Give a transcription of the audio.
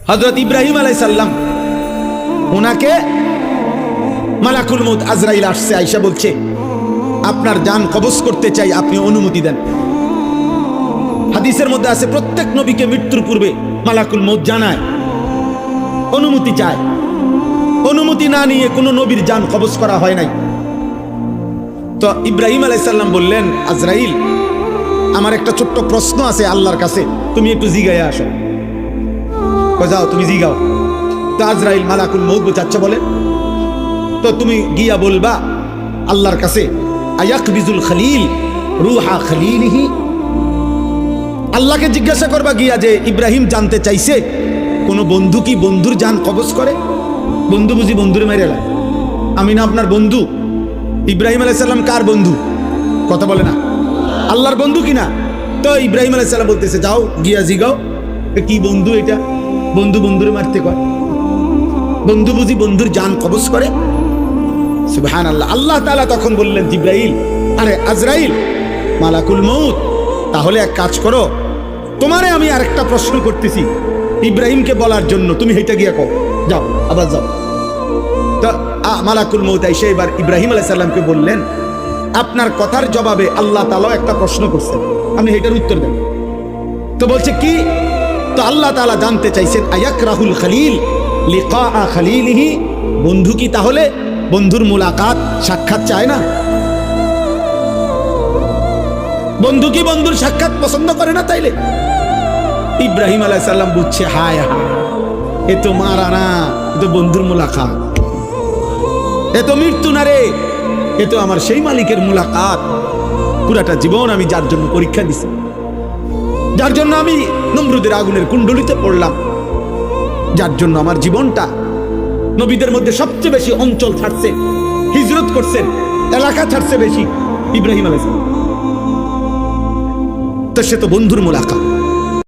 হযরত ইব্রাহিম আলাইহিস সালাম ওনাকে মালাকুল মউত আজরাইল আসছে, আয়েশা বলছে আপনার জান কবজ করতে চাই, আপনি অনুমতি দেন। হাদিসের মধ্যে আছে প্রত্যেক নবীকে মৃত্যুর পূর্বে মালাকুল মউত জানায়, অনুমতি চায়। অনুমতি না নিয়ে কোনো নবীর জান কবজ করা হয় নাই। তো ইব্রাহিম আলাইহিস সালাম বললেন, আজরাইল আমার একটা ছোট্ট প্রশ্ন আছে আল্লাহর কাছে, তুমি একটু জিগাইয়া আসো। যাও তুমি জিগাও। তো আজরাইল মালাকুল মউত বলছে আচ্ছা বলেন। তো তুমি গিয়া বলবা আল্লাহর কাছে, আয়াকবিজুল খলিল রুহা খলিলিহি। আল্লাহকে জিজ্ঞাসা করবা গিয়া যে ইব্রাহিম জানতে চাইছে কোন বন্ধু কি বন্ধুর জান কবজ করে? বন্ধু বুঝি বন্ধুরে মেরে লাগে? আমি না আপনার বন্ধু? ইব্রাহিম আলাইহিস সালাম কার বন্ধু? কথা বলে না, আল্লাহর বন্ধু কিনা? তো ইব্রাহিম আলাইহিস সালাম বলতেছে যাও গিয়া জিগাও কি বন্ধু এটা, বন্ধু বন্ধুরে মারতে কয়? বন্ধু বুঝি বন্ধুর জান কবজ করে? সুবহানাল্লাহ। আল্লাহ তাআলা তখন বললেন জিব্রাইল, আরে আজরাইল মালাকুল মউত, তাহলে এক কাজ করো, তোমারে আমি আরেকটা প্রশ্ন করতেছি ইব্রাহিমকে বলার জন্য, তুমি হেঁটে গিয়া কও, যাও আবার যাও। তো মালাকুল মউত এসে এবার ইব্রাহিম আলাইহিস সালামকে বললেন, আপনার কথার জবাবে আল্লাহ তাআলা একটা প্রশ্ন করছেন, আপনি এটার উত্তর দেন। তো বলছে কি? তো আল্লাহ তাআলা জানতে চাইছেন আয়াকরাহুল খলিল লিকা খলিলিহি, বন্ধু কি তাহলে বন্ধুর মুলাকাত সাক্ষাৎ চায় না? বন্ধু কি বন্ধুর সাক্ষাৎ পছন্দ করে না? তাইলে ইব্রাহিম আলাইহিস সালাম বুঝছে, হায় হায় এ তো মারা না, এ তো বন্ধুর মুলাকাত, এ তো মৃত্যু না রে, এ তো আমার সেই মালিকের মুলাকাত। পুরাটা জীবন আমি যার জন্য পরীক্ষা দিছি, যার জন্য আমি নমরুদের আগুনের কুণ্ডলিতে পড়লাম, যার জন্য আমার জীবনটা নবীদের মধ্যে সবচেয়ে বেশি অঞ্চল ছাড়ছে, হিজরত করছেন, এলাকা ছাড়ছে বেশি ইব্রাহিম আলাইহিস সালাম। তো সে তো বন্ধুর মুলাকাত।